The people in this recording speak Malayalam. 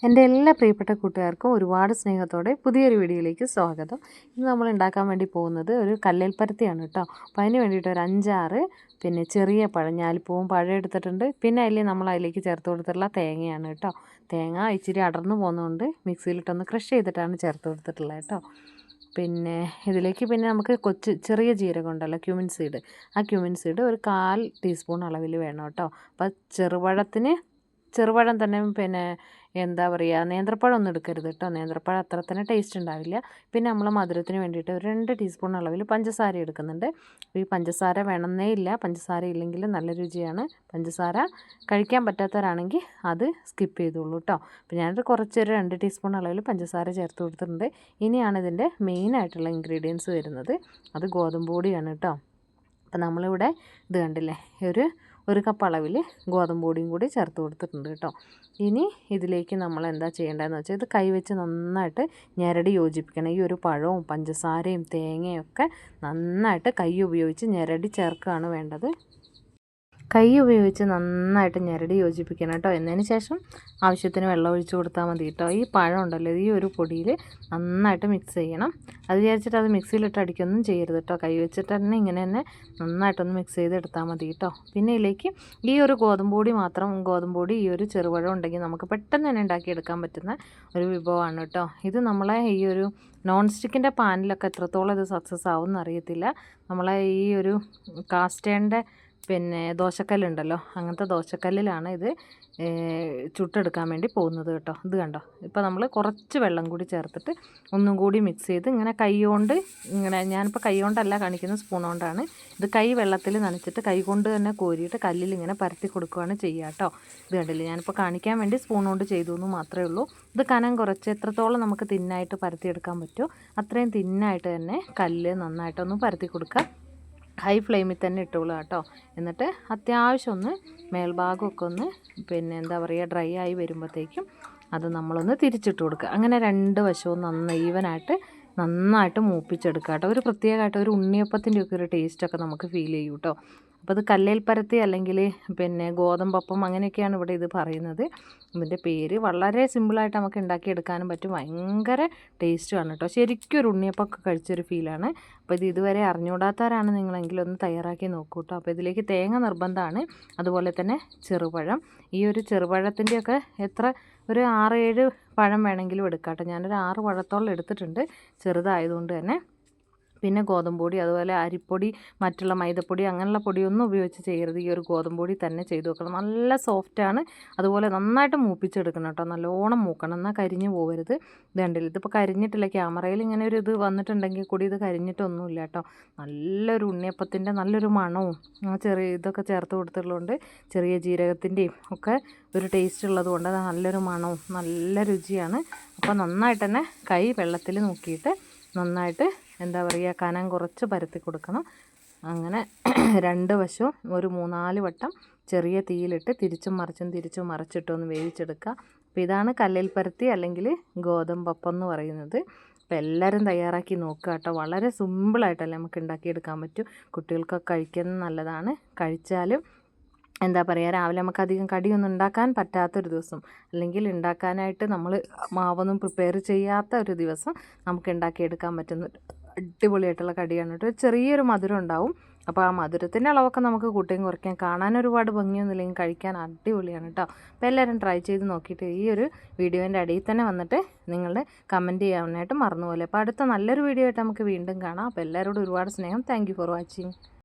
എൻ്റെ എല്ലാ പ്രിയപ്പെട്ട കൂട്ടുകാർക്കും ഒരുപാട് സ്നേഹത്തോടെ പുതിയൊരു വീഡിയോയിലേക്ക് സ്വാഗതം. ഇന്ന് നമ്മൾ ഉണ്ടാക്കാൻ വേണ്ടി പോകുന്നത് ഒരു കല്ലേൽ പരത്തിയാണ് കേട്ടോ. അപ്പോൾ അതിന് വേണ്ടിയിട്ട് ഒരു 5-6 ചെറിയ പഴം, ഞാലിപ്പൂവും പഴം എടുത്തിട്ടുണ്ട്. പിന്നെ നമ്മൾ അതിലേക്ക് ചേർത്ത് കൊടുത്തിട്ടുള്ള തേങ്ങയാണ് കേട്ടോ. തേങ്ങ ഇച്ചിരി അടർന്നു പോകുന്നതുകൊണ്ട് മിക്സിയിലിട്ടൊന്ന് ക്രഷ് ചെയ്തിട്ടാണ് ചേർത്ത് കൊടുത്തിട്ടുള്ളത് കേട്ടോ. ഇതിലേക്ക് നമുക്ക് ചെറിയ ജീരകം ഉണ്ടല്ലോ, ക്യുമിൻ സീഡ്. ആ ക്യുമിൻ സീഡ് ഒരു 1/4 ടീസ്പൂൺ അളവിൽ വേണം കേട്ടോ. അപ്പോൾ ചെറുപഴം തന്നെ എന്താ പറയുക, നേന്ത്രപ്പഴം ഒന്നും എടുക്കരുത് കേട്ടോ. നേന്ത്രപ്പഴം അത്ര തന്നെ ടേസ്റ്റ് ഉണ്ടാവില്ല. പിന്നെ നമ്മൾ മധുരത്തിന് വേണ്ടിയിട്ട് ഒരു 2 ടീസ്പൂൺ അളവിൽ പഞ്ചസാര എടുക്കുന്നുണ്ട്. ഈ പഞ്ചസാര വേണമെന്നേ ഇല്ല, പഞ്ചസാര ഇല്ലെങ്കിൽ നല്ല രുചിയാണ്. പഞ്ചസാര കഴിക്കാൻ പറ്റാത്തവരാണെങ്കിൽ അത് സ്കിപ്പ് ചെയ്തോളൂ കേട്ടോ. അപ്പോൾ ഞാനൊരു കുറച്ചൊരു 2 ടീസ്പൂൺ അളവിൽ പഞ്ചസാര ചേർത്ത് കൊടുത്തിട്ടുണ്ട്. ഇനിയാണ് ഇതിൻ്റെ മെയിനായിട്ടുള്ള ഇൻഗ്രീഡിയൻസ് വരുന്നത്. അത് ഗോതമ്പ് പൊടിയാണ് കേട്ടോ. അപ്പോൾ നമ്മളിവിടെ ഇത് കണ്ടില്ലേ, ഒരു കപ്പ് അളവിൽ ഗോതമ്പ് പൊടിയും കൂടി ചേർത്ത് കൊടുത്തിട്ടുണ്ട് കേട്ടോ. ഇനി ഇതിലേക്ക് നമ്മൾ എന്താ ചെയ്യേണ്ടതെന്ന് വെച്ചാൽ ഇത് കൈവച്ച് നന്നായിട്ട് ഞെരടി യോജിപ്പിക്കണം. ഈ ഒരു പഴവും പഞ്ചസാരയും തേങ്ങയും ഒക്കെ നന്നായിട്ട് കൈ ഉപയോഗിച്ച് ഞെരടി ചേർക്കുകയാണ് വേണ്ടത്. കൈ ഉപയോഗിച്ച് നന്നായിട്ട് ഞെരടി യോജിപ്പിക്കണം കേട്ടോ. എന്നതിന് ശേഷം ആവശ്യത്തിന് വെള്ളം ഒഴിച്ച് കൊടുത്താൽ മതി കേട്ടോ. ഈ പഴം ഉണ്ടല്ലോ, ഈ ഒരു പൊടിയിൽ നന്നായിട്ട് മിക്സ് ചെയ്യണം. അത് വിചാരിച്ചിട്ട് അത് മിക്സിയിലിട്ട് അടിക്കൊന്നും ചെയ്യരുത് കേട്ടോ. കൈ വെച്ചിട്ട് തന്നെ ഇങ്ങനെ തന്നെ നന്നായിട്ടൊന്ന് മിക്സ് ചെയ്തെടുത്താൽ മതി കേട്ടോ. പിന്നെ ഇതിലേക്ക് ഈ ഒരു ഗോതമ്പ് പൊടി ഈ ഒരു ചെറുപഴം ഉണ്ടെങ്കിൽ നമുക്ക് പെട്ടെന്ന് തന്നെ ഉണ്ടാക്കിയെടുക്കാൻ പറ്റുന്ന ഒരു വിഭവമാണ് കേട്ടോ. ഇത് നമ്മളെ ഈ ഒരു നോൺ സ്റ്റിക്കിൻ്റെ പാനിലൊക്കെ എത്രത്തോളം ഇത് സക്സസ് ആവും എന്നറിയത്തില്ല. നമ്മളെ ഈ ഒരു കാസ്റ്റേണിൻ്റെ ദോശക്കല്ലുണ്ടല്ലോ, അങ്ങനത്തെ ദോശക്കല്ലിലാണ് ഇത് ചുട്ടെടുക്കാൻ വേണ്ടി പോകുന്നത് കേട്ടോ. ഇത് കണ്ടോ, ഇപ്പോൾ നമ്മൾ കുറച്ച് വെള്ളം കൂടി ചേർത്തിട്ട് ഒന്നും കൂടി മിക്സ് ചെയ്ത് ഇങ്ങനെ ഞാനിപ്പോൾ കൈ കൊണ്ടല്ല കാണിക്കുന്നത്, സ്പൂൺ കൊണ്ടാണ്. ഇത് കൈ വെള്ളത്തിൽ നനച്ചിട്ട് കൈ കൊണ്ട് തന്നെ കോരിയിട്ട് കല്ലിൽ ഇങ്ങനെ പരത്തി കൊടുക്കുകയാണ് ചെയ്യുക കേട്ടോ. ഇത് കണ്ടില്ലേ, ഞാനിപ്പോൾ കാണിക്കാൻ വേണ്ടി സ്പൂൺ കൊണ്ട് ചെയ്തു എന്ന് മാത്രമേ ഉള്ളൂ. ഇത് കനം കുറച്ച് എത്രത്തോളം നമുക്ക് തിന്നായിട്ട് പരത്തിയെടുക്കാൻ പറ്റുമോ അത്രയും തിന്നായിട്ട് തന്നെ കല്ല് നന്നായിട്ടൊന്ന് പരത്തി കൊടുക്കുക. ഹൈ ഫ്ലെയിമിൽ തന്നെ ഇട്ടോളൂ കേട്ടോ. എന്നിട്ട് അത്യാവശ്യം ഒന്ന് മേൽഭാഗമൊക്കെ ഒന്ന് എന്താ പറയുക, ഡ്രൈ ആയി വരുമ്പോഴത്തേക്കും അത് നമ്മളൊന്ന് തിരിച്ചിട്ട് കൊടുക്കുക. അങ്ങനെ 2 വശവും നന്നായിട്ട് മൂപ്പിച്ചെടുക്കുക കേട്ടോ. ഒരു പ്രത്യേകമായിട്ട് ഒരു ഉണ്ണിയപ്പത്തിൻ്റെയൊക്കെ ഒരു ടേസ്റ്റൊക്കെ നമുക്ക് ഫീൽ ചെയ്യും കേട്ടോ. അപ്പോൾ അത് കല്ലേൽ പരത്തി അല്ലെങ്കിൽ ഗോതമ്പപ്പം അങ്ങനെയൊക്കെയാണ് ഇവിടെ ഇത് പറയുന്നത്. ഇതിൻ്റെ പേര് വളരെ സിമ്പിളായിട്ട് നമുക്ക് ഉണ്ടാക്കിയെടുക്കാനും പറ്റും. ഭയങ്കര ടേസ്റ്റുമാണ് കേട്ടോ. ശരിക്കും ഒരു ഉണ്ണിയപ്പമൊക്കെ കഴിച്ചൊരു ഫീലാണ്. അപ്പോൾ ഇത് ഇതുവരെ അറിഞ്ഞുകൂടാത്തവരാണ് നിങ്ങളെങ്കിലും ഒന്ന് തയ്യാറാക്കി നോക്കൂ കേട്ടോ. അപ്പോൾ ഇതിലേക്ക് തേങ്ങ നിർബന്ധമാണ്. അതുപോലെ തന്നെ ചെറുപഴം, ഈ ഒരു ചെറുപഴത്തിൻ്റെയൊക്കെ ഒരു 6-7 പഴം വേണമെങ്കിലും എടുക്കാം കേട്ടോ. ഞാനൊരു 6 പഴത്തോളം എടുത്തിട്ടുണ്ട്, ചെറുതായതുകൊണ്ട് തന്നെ. പിന്നെ ഗോതമ്പ് പൊടി, അതുപോലെ അരിപ്പൊടി, മറ്റുള്ള മൈദപ്പൊടി അങ്ങനെയുള്ള പൊടിയൊന്നും ഉപയോഗിച്ച് ചെയ്യരുത്. ഈ ഒരു ഗോതമ്പ് പൊടി തന്നെ ചെയ്ത് വെക്കണം. നല്ല സോഫ്റ്റാണ്. അതുപോലെ നന്നായിട്ട് മൂപ്പിച്ചെടുക്കണം കേട്ടോ. നല്ലോണം മൂക്കണം, എന്നാൽ കരിഞ്ഞു പോകരുത്. ഇത് കണ്ടില്ല, ഇതിപ്പോൾ കരിഞ്ഞിട്ടില്ല. ക്യാമറയിൽ ഇങ്ങനെ ഒരു ഇത് വന്നിട്ടുണ്ടെങ്കിൽ കൂടി ഇത് കരിഞ്ഞിട്ടൊന്നുമില്ല കേട്ടോ. നല്ലൊരു ഉണ്ണിയപ്പത്തിൻ്റെ നല്ലൊരു മണവും ഇതൊക്കെ ചേർത്ത് കൊടുത്തിട്ടുള്ളതുകൊണ്ട് ചെറിയ ജീരകത്തിൻ്റെയും ഒക്കെ ഒരു ടേസ്റ്റ് ഉള്ളതുകൊണ്ട് നല്ലൊരു മണവും നല്ല രുചിയാണ്. അപ്പോൾ നന്നായിട്ട് തന്നെ കൈ വെള്ളത്തിൽ നോക്കിയിട്ട് നന്നായിട്ട് എന്താ പറയുക, കനം കുറച്ച് പരത്തി കൊടുക്കണം. അങ്ങനെ 2 വശവും ഒരു 3-4 വട്ടം ചെറിയ തീയിലിട്ട് തിരിച്ചും മറിച്ചിട്ടൊന്ന് വേവിച്ചെടുക്കുക. അപ്പോൾ ഇതാണ് കല്ലേൽ പരത്തി അല്ലെങ്കിൽ ഗോതമ്പപ്പം എന്ന് പറയുന്നത്. അപ്പോൾ എല്ലാവരും തയ്യാറാക്കി നോക്കുക കേട്ടോ. വളരെ സിമ്പിളായിട്ടല്ലേ നമുക്ക് ഉണ്ടാക്കിയെടുക്കാൻ പറ്റും. കുട്ടികൾക്കൊക്കെ കഴിക്കുന്നത് നല്ലതാണ്. കഴിച്ചാലും എന്താ പറയുക, രാവിലെ നമുക്ക് അധികം കടിയൊന്നും ഉണ്ടാക്കാൻ പറ്റാത്തൊരു ദിവസം, അല്ലെങ്കിൽ ഉണ്ടാക്കാനായിട്ട് നമ്മൾ മാവൊന്നും പ്രിപ്പയർ ചെയ്യാത്ത ഒരു ദിവസം നമുക്ക് ഉണ്ടാക്കിയെടുക്കാൻ പറ്റുന്ന അടിപൊളിയായിട്ടുള്ള കടിയാണ് കേട്ടോ. ചെറിയൊരു മധുരം ഉണ്ടാവും. അപ്പോൾ ആ മധുരത്തിൻ്റെ അളവൊക്കെ നമുക്ക് കൂട്ടുകയും കുറയ്ക്കാം. കാണാൻ ഒരുപാട് ഭംഗിയൊന്നുമില്ലെങ്കിൽ കഴിക്കാൻ അടിപൊളിയാണ് കേട്ടോ. അപ്പോൾ എല്ലാവരും ട്രൈ ചെയ്ത് നോക്കിയിട്ട് ഈ ഒരു വീഡിയോൻ്റെ അടിയിൽ തന്നെ വന്നിട്ട് നിങ്ങളുടെ കമൻറ്റ് ചെയ്യാനായിട്ട് മറന്നുപോലെ. അപ്പോൾ അടുത്ത നല്ലൊരു വീഡിയോ ആയിട്ട് നമുക്ക് വീണ്ടും കാണാം. അപ്പോൾ എല്ലാവരോടും ഒരുപാട് സ്നേഹം. Thank you for watching.